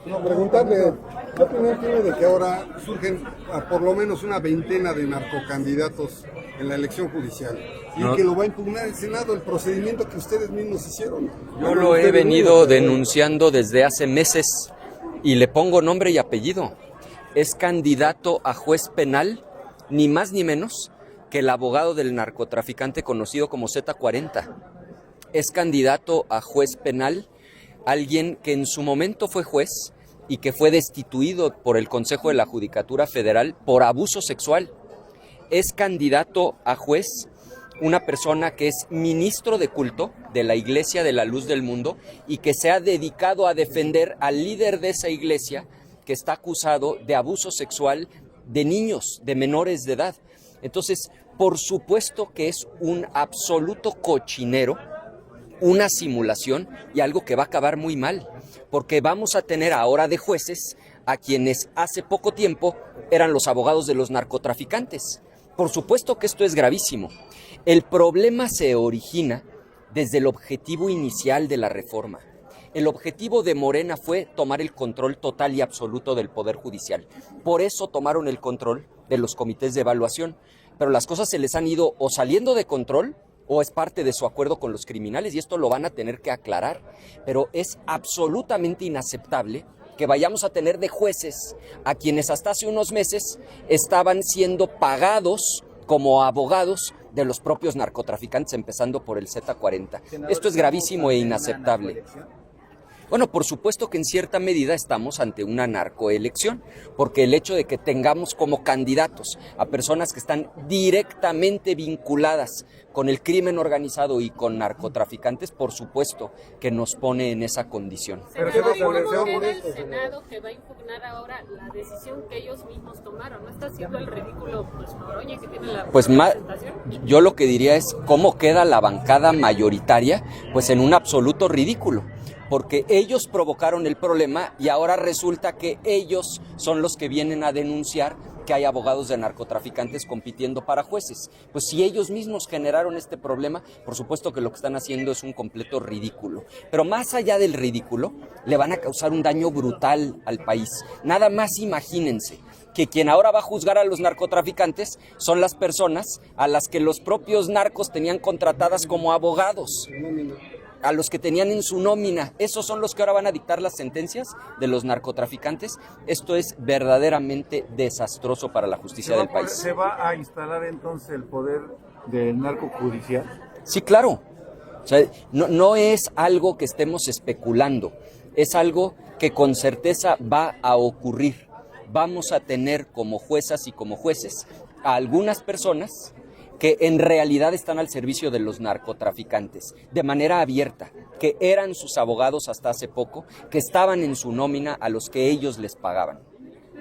No, preguntarle, ¿qué opinión tiene de que ahora surgen por lo menos una veintena de narcocandidatos en la elección judicial? Y que lo va a impugnar el Senado, el procedimiento que ustedes mismos hicieron. Yo lo he venido denunciando desde hace meses y le pongo nombre y apellido. Es candidato a juez penal, ni más ni menos que el abogado del narcotraficante conocido como Z40. Es candidato a juez penal alguien que en su momento fue juez y que fue destituido por el Consejo de la Judicatura Federal por abuso sexual. Es candidato a juez una persona que es ministro de culto de la Iglesia de la Luz del Mundo y que se ha dedicado a defender al líder de esa iglesia que está acusado de abuso sexual de niños, de menores de edad. Entonces, por supuesto que es un absoluto cochinero, una simulación y algo que va a acabar muy mal, porque vamos a tener ahora de jueces a quienes hace poco tiempo eran los abogados de los narcotraficantes. Por supuesto que esto es gravísimo. El problema se origina desde el objetivo inicial de la reforma. El objetivo de Morena fue tomar el control total y absoluto del Poder Judicial. Por eso tomaron el control de los comités de evaluación. Pero las cosas se les han ido o saliendo de control o es parte de su acuerdo con los criminales y esto lo van a tener que aclarar. Pero es absolutamente inaceptable que vayamos a tener de jueces a quienes hasta hace unos meses estaban siendo pagados como abogados de los propios narcotraficantes, empezando por el Z40. Esto es gravísimo e inaceptable. Bueno, por supuesto que en cierta medida estamos ante una narcoelección, porque el hecho de que tengamos como candidatos a personas que están directamente vinculadas con el crimen organizado y con narcotraficantes, por supuesto que nos pone en esa condición. Pero ¿cómo queda el Senado que va a impugnar ahora la decisión que ellos mismos tomaron? ¿No está haciendo el ridículo Noroña que tiene la representación? Yo lo que diría es cómo queda la bancada mayoritaria, pues en un absoluto ridículo. Porque ellos provocaron el problema y ahora resulta que ellos son los que vienen a denunciar que hay abogados de narcotraficantes compitiendo para jueces. Pues si ellos mismos generaron este problema, por supuesto que lo que están haciendo es un completo ridículo. Pero más allá del ridículo, le van a causar un daño brutal al país. Nada más imagínense que quien ahora va a juzgar a los narcotraficantes son las personas a las que los propios narcos tenían contratadas como abogados, a los que tenían en su nómina. Esos son los que ahora van a dictar las sentencias de los narcotraficantes. Esto es verdaderamente desastroso para la justicia del país. ¿Se va a instalar entonces el poder del narco judicial? Sí, claro. O sea, no es algo que estemos especulando, es algo que con certeza va a ocurrir. Vamos a tener como juezas y como jueces a algunas personas que en realidad están al servicio de los narcotraficantes, de manera abierta, que eran sus abogados hasta hace poco, que estaban en su nómina a los que ellos les pagaban.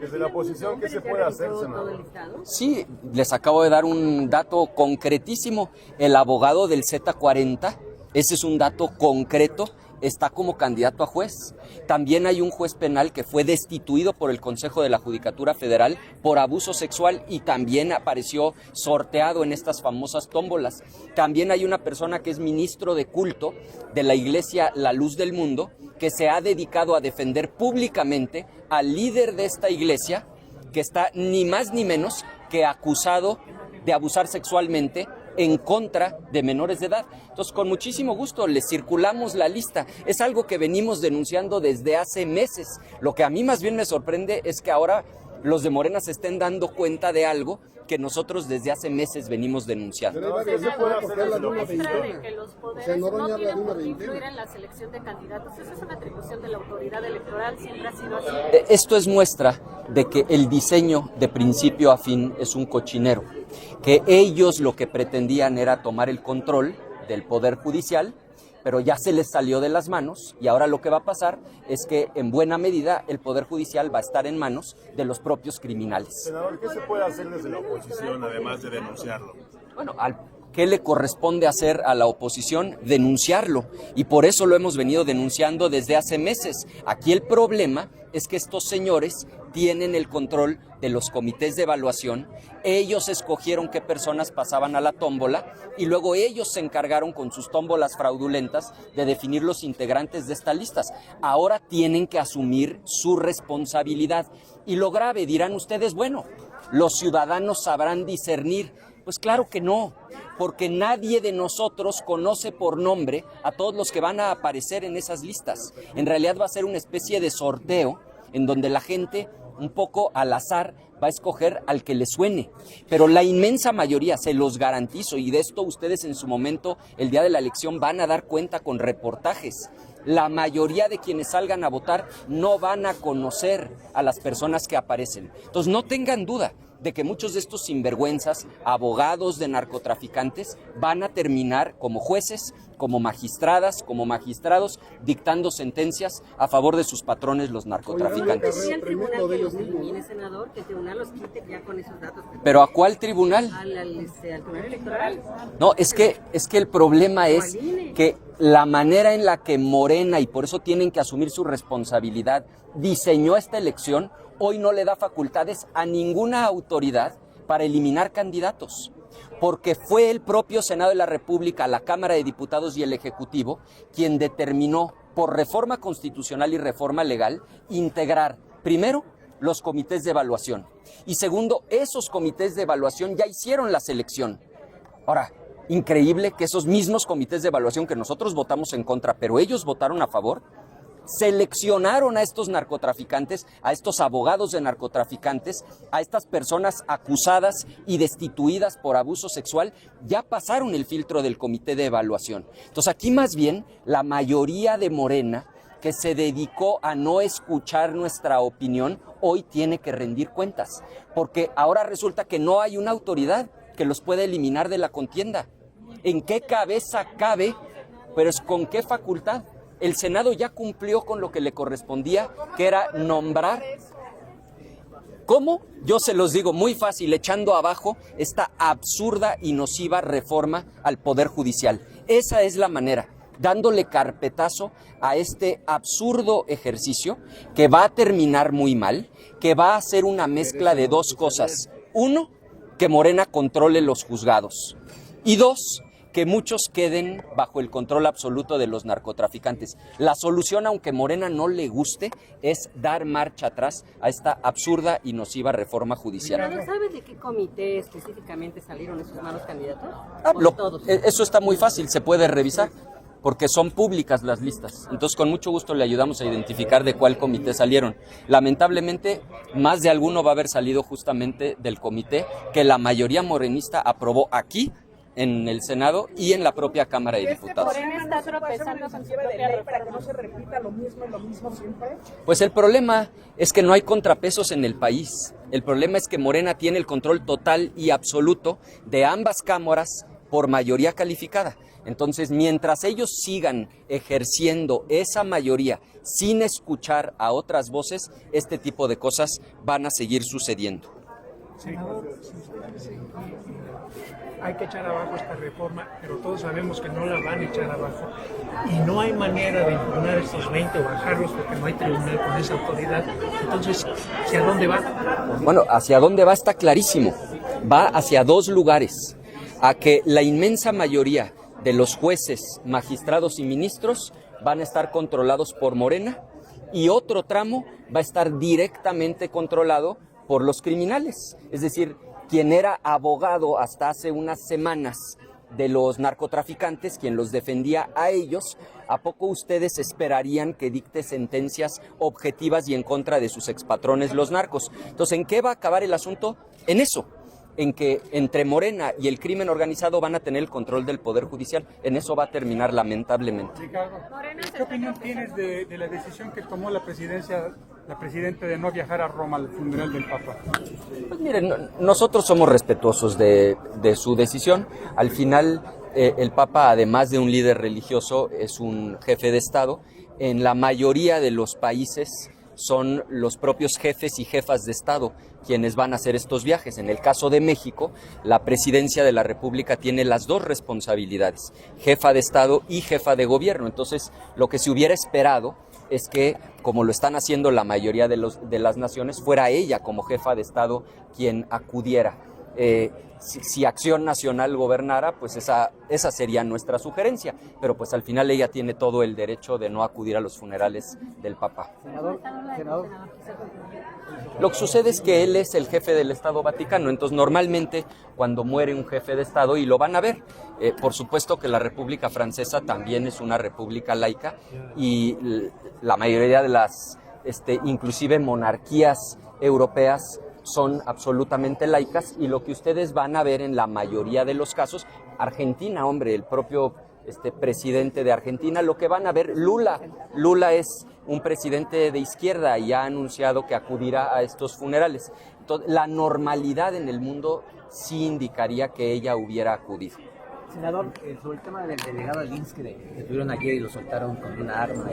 Desde la oposición, ¿qué se puede hacer, senador? Sí, les acabo de dar un dato concretísimo. El abogado del Z40, ese es un dato concreto, está como candidato a juez. También hay un juez penal que fue destituido por el Consejo de la Judicatura Federal por abuso sexual y también apareció sorteado en estas famosas tómbolas. También hay una persona que es ministro de culto de la Iglesia La Luz del Mundo que se ha dedicado a defender públicamente al líder de esta iglesia que está ni más ni menos que acusado de abusar sexualmente en contra de menores de edad. Entonces, con muchísimo gusto les circulamos la lista. Es algo que venimos denunciando desde hace meses. Lo que a mí más bien me sorprende es que ahora los de Morena se estén dando cuenta de algo que nosotros desde hace meses venimos denunciando. Senador, de que los poderes no tienen por qué influir en la selección de candidatos. Esa es una atribución de la autoridad electoral, siempre ha sido así. Esto es muestra de que el diseño de principio a fin es un cochinero, que ellos lo que pretendían era tomar el control del Poder Judicial, pero ya se les salió de las manos y ahora lo que va a pasar es que en buena medida el Poder Judicial va a estar en manos de los propios criminales. Senador, ¿qué se puede hacer desde la oposición además de denunciarlo? Bueno, ¿qué le corresponde hacer a la oposición? Denunciarlo, y por eso lo hemos venido denunciando desde hace meses. Aquí el problema es que estos señores tienen el control de los comités de evaluación, ellos escogieron qué personas pasaban a la tómbola y luego ellos se encargaron con sus tómbolas fraudulentas de definir los integrantes de estas listas. Ahora tienen que asumir su responsabilidad. Y lo grave, dirán ustedes, bueno, los ciudadanos sabrán discernir. Pues claro que no, porque nadie de nosotros conoce por nombre a todos los que van a aparecer en esas listas. En realidad va a ser una especie de sorteo en donde la gente, un poco al azar, va a escoger al que le suene. Pero la inmensa mayoría, se los garantizo, y de esto ustedes en su momento, el día de la elección, van a dar cuenta con reportajes. La mayoría de quienes salgan a votar no van a conocer a las personas que aparecen. Entonces no tengan duda de que muchos de estos sinvergüenzas, abogados de narcotraficantes, van a terminar como jueces, como magistradas, como magistrados, dictando sentencias a favor de sus patrones, los narcotraficantes. ¿Sería el tribunal que los elimine, senador? Que el tribunal los quite ya con esos datos. ¿Pero a cuál tribunal? Al tribunal electoral. No, es que el problema es que la manera en la que Morena, y por eso tienen que asumir su responsabilidad, diseñó esta elección, hoy no le da facultades a ninguna autoridad para eliminar candidatos, porque fue el propio Senado de la República, la Cámara de Diputados y el Ejecutivo quien determinó, por reforma constitucional y reforma legal, integrar, primero, los comités de evaluación, y segundo, esos comités de evaluación ya hicieron la selección. Ahora, increíble que esos mismos comités de evaluación que nosotros votamos en contra, pero ellos votaron a favor, seleccionaron a estos narcotraficantes, a estos abogados de narcotraficantes, a estas personas acusadas y destituidas por abuso sexual, ya pasaron el filtro del comité de evaluación. Entonces aquí más bien la mayoría de Morena, que se dedicó a no escuchar nuestra opinión, hoy tiene que rendir cuentas, porque ahora resulta que no hay una autoridad que los pueda eliminar de la contienda. ¿En qué cabeza cabe? Pero es con qué facultad. El Senado ya cumplió con lo que le correspondía, que era nombrar. ¿Cómo? Yo se los digo muy fácil, echando abajo esta absurda y nociva reforma al Poder Judicial. Esa es la manera, dándole carpetazo a este absurdo ejercicio que va a terminar muy mal, que va a ser una mezcla de dos cosas. Uno, que Morena controle los juzgados. Y dos, que muchos queden bajo el control absoluto de los narcotraficantes. La solución, aunque Morena no le guste, es dar marcha atrás a esta absurda y nociva reforma judicial. ¿Pero sabes de qué comité específicamente salieron esos malos candidatos? Eso está muy fácil, se puede revisar, porque son públicas las listas. Entonces, con mucho gusto le ayudamos a identificar de cuál comité salieron. Lamentablemente, más de alguno va a haber salido justamente del comité que la mayoría morenista aprobó aquí, en el Senado y en la propia Cámara de Diputados. ¿Morena está tropezando con su propia reforma para que no se repita lo mismo siempre? Pues el problema es que no hay contrapesos en el país. El problema es que Morena tiene el control total y absoluto de ambas cámaras por mayoría calificada. Entonces, mientras ellos sigan ejerciendo esa mayoría sin escuchar a otras voces, este tipo de cosas van a seguir sucediendo. Hay que echar abajo esta reforma, pero todos sabemos que no la van a echar abajo y no hay manera de impugnar estos 20 o bajarlos porque no hay tribunal con esa autoridad. Entonces, ¿hacia dónde va? Bueno, hacia dónde va está clarísimo. Va hacia dos lugares: a que la inmensa mayoría de los jueces, magistrados y ministros van a estar controlados por Morena, y otro tramo va a estar directamente controlado por los criminales, es decir, quien era abogado hasta hace unas semanas de los narcotraficantes, quien los defendía a ellos, ¿a poco ustedes esperarían que dicte sentencias objetivas y en contra de sus expatrones los narcos? Entonces, ¿en qué va a acabar el asunto? En eso, en que entre Morena y el crimen organizado van a tener el control del Poder Judicial. En eso va a terminar, lamentablemente. Ricardo, ¿qué opinión tienes de la decisión que tomó la presidenta de no viajar a Roma al funeral del Papa? Pues miren, nosotros somos respetuosos de su decisión. Al final, el Papa, además de un líder religioso, es un jefe de Estado. En la mayoría de los países son los propios jefes y jefas de Estado quienes van a hacer estos viajes. En el caso de México, la Presidencia de la República tiene las dos responsabilidades, jefa de Estado y jefa de gobierno. Entonces, lo que se hubiera esperado es que, como lo están haciendo la mayoría de las naciones, fuera ella como jefa de Estado quien acudiera. Si Acción Nacional gobernara, pues esa sería nuestra sugerencia, pero pues al final ella tiene todo el derecho de no acudir a los funerales del Papa. Senador. Lo que sucede es que él es el jefe del Estado Vaticano, entonces normalmente cuando muere un jefe de Estado, y lo van a ver, por supuesto que la República Francesa también es una república laica y la mayoría de las, inclusive monarquías europeas, son absolutamente laicas, y lo que ustedes van a ver en la mayoría de los casos, Argentina, hombre, el propio presidente de Argentina, lo que van a ver, Lula es un presidente de izquierda y ha anunciado que acudirá a estos funerales. Entonces, la normalidad en el mundo sí indicaría que ella hubiera acudido. Senador, sobre el tema del delegado del IMSS que tuvieron ayer y lo soltaron con una arma.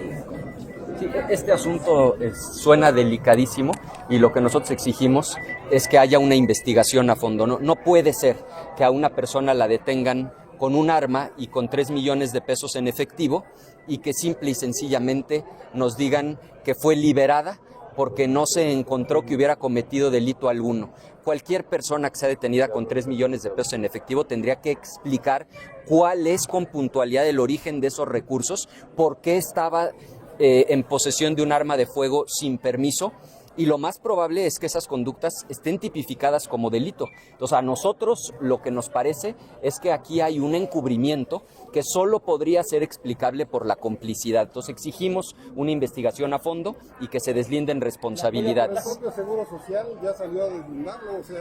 Sí, este asunto suena delicadísimo y lo que nosotros exigimos es que haya una investigación a fondo. No puede ser que a una persona la detengan con un arma y con 3 millones de pesos en efectivo y que simple y sencillamente nos digan que fue liberada porque no se encontró que hubiera cometido delito alguno. Cualquier persona que sea detenida con 3 millones de pesos en efectivo tendría que explicar cuál es con puntualidad el origen de esos recursos, por qué estaba en posesión de un arma de fuego sin permiso, y lo más probable es que esas conductas estén tipificadas como delito. Entonces, a nosotros lo que nos parece es que aquí hay un encubrimiento que solo podría ser explicable por la complicidad. Entonces, exigimos una investigación a fondo y que se deslinden responsabilidades. El propio Seguro Social ya salió a deslindarlo, o sea,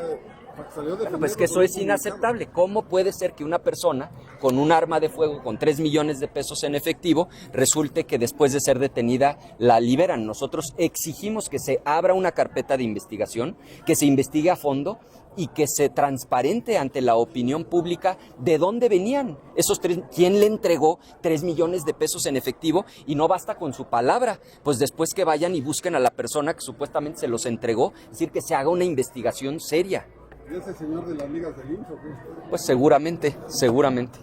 salió de... Pues que eso es inaceptable. ¿Cómo puede ser que una persona con un arma de fuego, con 3 millones de pesos en efectivo, resulte que después de ser detenida la liberan? Nosotros exigimos que se abra una carpeta de investigación, que se investigue a fondo y que se transparente ante la opinión pública de dónde venían esos quién le entregó 3 millones de pesos en efectivo, y no basta con su palabra, pues después que vayan y busquen a la persona que supuestamente se los entregó, es decir, que se haga una investigación seria. ¿Y ese señor de las ligas del IMSS o qué? Pues seguramente.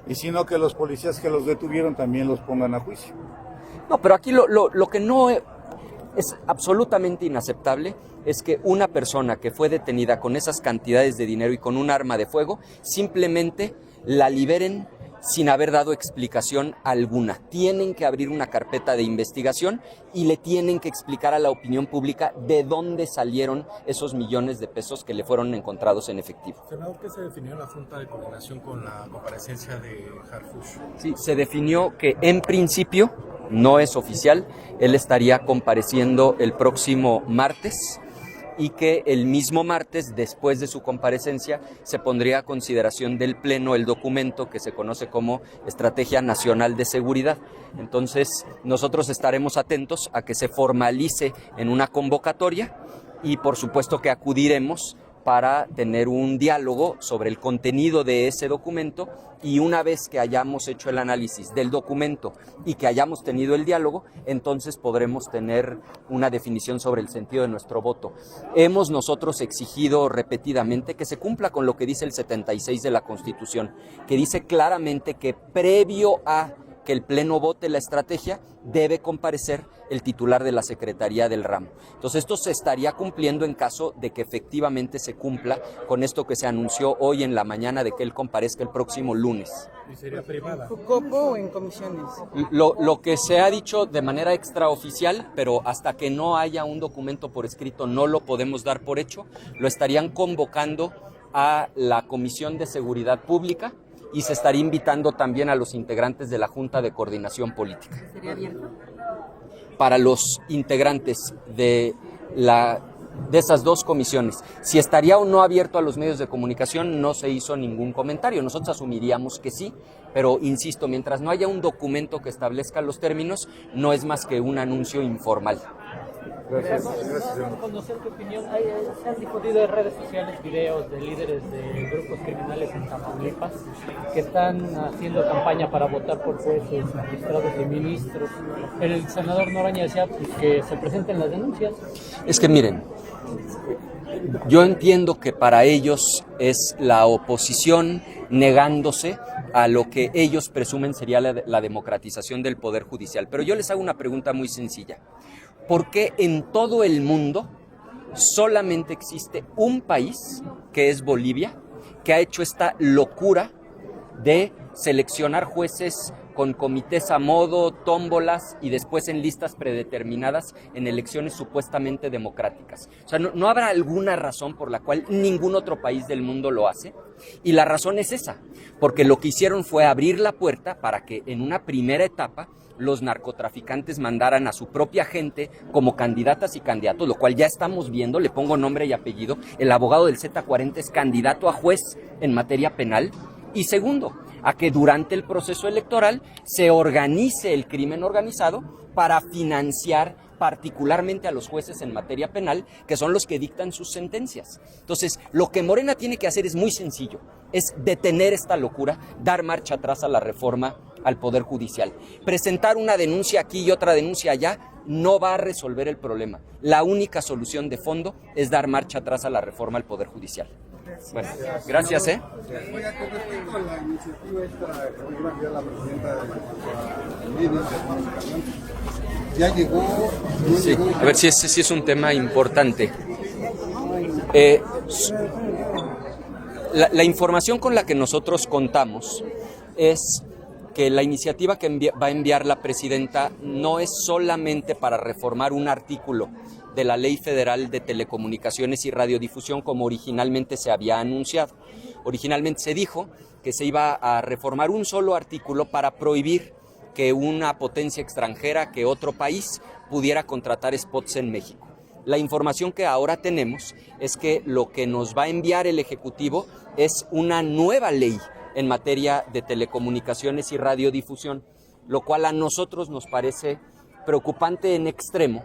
Y si no, que los policías que los detuvieron también los pongan a juicio. No, pero aquí lo que no es absolutamente inaceptable es que una persona que fue detenida con esas cantidades de dinero y con un arma de fuego, simplemente la liberen sin haber dado explicación alguna. Tienen que abrir una carpeta de investigación y le tienen que explicar a la opinión pública de dónde salieron esos millones de pesos que le fueron encontrados en efectivo. Senador, ¿qué se definió en la Junta de Coordinación con la comparecencia de Harfuch? Sí, se definió que en principio, no es oficial, él estaría compareciendo el próximo martes, y que el mismo martes, después de su comparecencia, se pondría a consideración del Pleno el documento que se conoce como Estrategia Nacional de Seguridad. Entonces, nosotros estaremos atentos a que se formalice en una convocatoria y, por supuesto, que acudiremos para tener un diálogo sobre el contenido de ese documento, y una vez que hayamos hecho el análisis del documento y que hayamos tenido el diálogo, entonces podremos tener una definición sobre el sentido de nuestro voto. Hemos nosotros exigido repetidamente que se cumpla con lo que dice el 76 de la Constitución, que dice claramente que previo a que el Pleno vote la estrategia, debe comparecer el titular de la Secretaría del ramo. Entonces, esto se estaría cumpliendo en caso de que efectivamente se cumpla con esto que se anunció hoy en la mañana, de que él comparezca el próximo lunes. ¿Y sería privada? ¿Copo o en comisiones? Lo que se ha dicho de manera extraoficial, pero hasta que no haya un documento por escrito no lo podemos dar por hecho, lo estarían convocando a la Comisión de Seguridad Pública, y se estaría invitando también a los integrantes de la Junta de Coordinación Política. ¿Sería abierto? Para los integrantes de esas dos comisiones. Si estaría o no abierto a los medios de comunicación, no se hizo ningún comentario. Nosotros asumiríamos que sí, pero insisto, mientras no haya un documento que establezca los términos, no es más que un anuncio informal. Gracias. Conocer tu opinión. Se han difundido en redes sociales videos de líderes de grupos criminales en Tamaulipas que están haciendo campaña para votar por jueces, magistrados y ministros. El senador Noroña decía que se presenten las denuncias. Es que miren, Yo entiendo que para ellos es la oposición negándose a lo que ellos presumen sería la democratización del Poder Judicial. Pero yo les hago una pregunta muy sencilla. ¿Por qué en todo el mundo solamente existe un país, que es Bolivia, que ha hecho esta locura de seleccionar jueces con comités a modo, tómbolas y después en listas predeterminadas en elecciones supuestamente democráticas? O sea, ¿no habrá alguna razón por la cual ningún otro país del mundo lo hace? Y la razón es esa, porque lo que hicieron fue abrir la puerta para que en una primera etapa los narcotraficantes mandaran a su propia gente como candidatas y candidatos, lo cual ya estamos viendo. Le pongo nombre y apellido. El abogado del Z40 es candidato a juez en materia penal. Y segundo, a que durante el proceso electoral se organice el crimen organizado para financiar particularmente a los jueces en materia penal, que son los que dictan sus sentencias. Entonces, lo que Morena tiene que hacer es muy sencillo, es detener esta locura, dar marcha atrás a la reforma al Poder Judicial. Presentar una denuncia aquí y otra denuncia allá no va a resolver el problema. La única solución de fondo es dar marcha atrás a la reforma al Poder Judicial. Bueno, gracias, Oiga, con respecto a la iniciativa esta que iba a enviar la presidenta de medios, ya llegó, no sí, llegó. A ver si es un tema importante. La información con la que nosotros contamos es que la iniciativa que va a enviar la presidenta no es solamente para reformar un artículo de la Ley Federal de Telecomunicaciones y Radiodifusión como originalmente se había anunciado. Originalmente se dijo que se iba a reformar un solo artículo para prohibir que una potencia extranjera, que otro país, pudiera contratar spots en México. La información que ahora tenemos es que lo que nos va a enviar el Ejecutivo es una nueva ley en materia de telecomunicaciones y radiodifusión, lo cual a nosotros nos parece preocupante en extremo,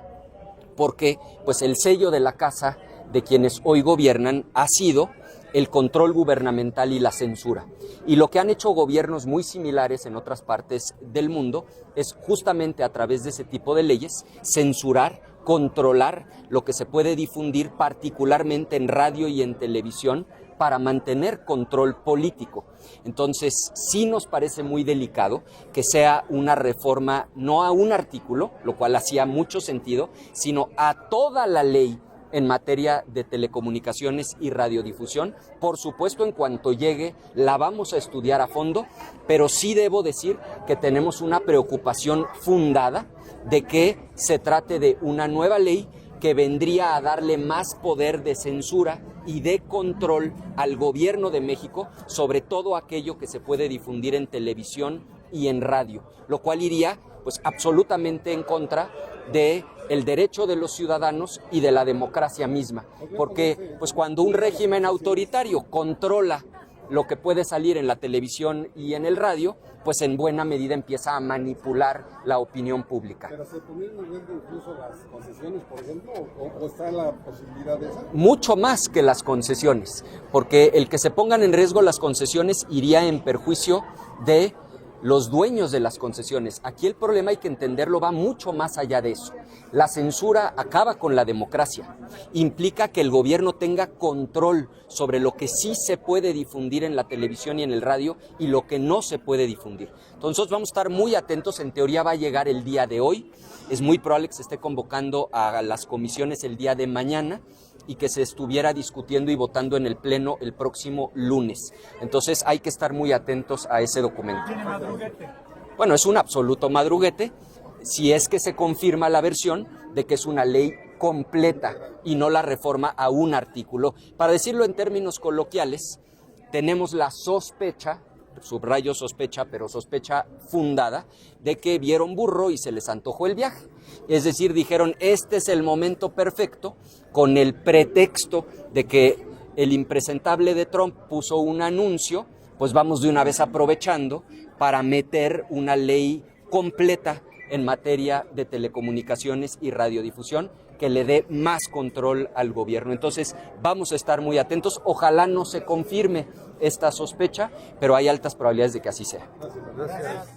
porque pues el sello de la casa de quienes hoy gobiernan ha sido el control gubernamental y la censura. Y lo que han hecho gobiernos muy similares en otras partes del mundo es justamente a través de ese tipo de leyes censurar, controlar lo que se puede difundir particularmente en radio y en televisión para mantener control político. Entonces, sí nos parece muy delicado que sea una reforma no a un artículo, lo cual hacía mucho sentido, sino a toda la ley en materia de telecomunicaciones y radiodifusión. Por supuesto, en cuanto llegue, la vamos a estudiar a fondo, pero sí debo decir que tenemos una preocupación fundada de que se trate de una nueva ley que vendría a darle más poder de censura y de control al gobierno de México sobre todo aquello que se puede difundir en televisión y en radio, lo cual iría pues absolutamente en contra de el derecho de los ciudadanos y de la democracia misma, porque pues cuando un régimen autoritario controla lo que puede salir en la televisión y en el radio, pues en buena medida empieza a manipular la opinión pública. ¿Pero se ponen en riesgo incluso las concesiones, por ejemplo, o está la posibilidad de eso? Mucho más que las concesiones, porque el que se pongan en riesgo las concesiones iría en perjuicio de los dueños de las concesiones. Aquí el problema, hay que entenderlo, va mucho más allá de eso. La censura acaba con la democracia, implica que el gobierno tenga control sobre lo que sí se puede difundir en la televisión y en el radio y lo que no se puede difundir. Entonces vamos a estar muy atentos, en teoría va a llegar el día de hoy, es muy probable que se esté convocando a las comisiones el día de mañana y que se estuviera discutiendo y votando en el Pleno el próximo lunes. Entonces hay que estar muy atentos a ese documento. ¿Tiene madruguete? Bueno, es un absoluto madruguete si es que se confirma la versión de que es una ley completa y no la reforma a un artículo. Para decirlo en términos coloquiales, tenemos la sospecha, subrayo sospecha, pero sospecha fundada, de que vieron burro y se les antojó el viaje. Es decir, dijeron, este es el momento perfecto, con el pretexto de que el impresentable de Trump puso un anuncio, pues vamos de una vez aprovechando para meter una ley completa en materia de telecomunicaciones y radiodifusión que le dé más control al gobierno. Entonces vamos a estar muy atentos, ojalá no se confirme esta sospecha, pero hay altas probabilidades de que así sea. Gracias.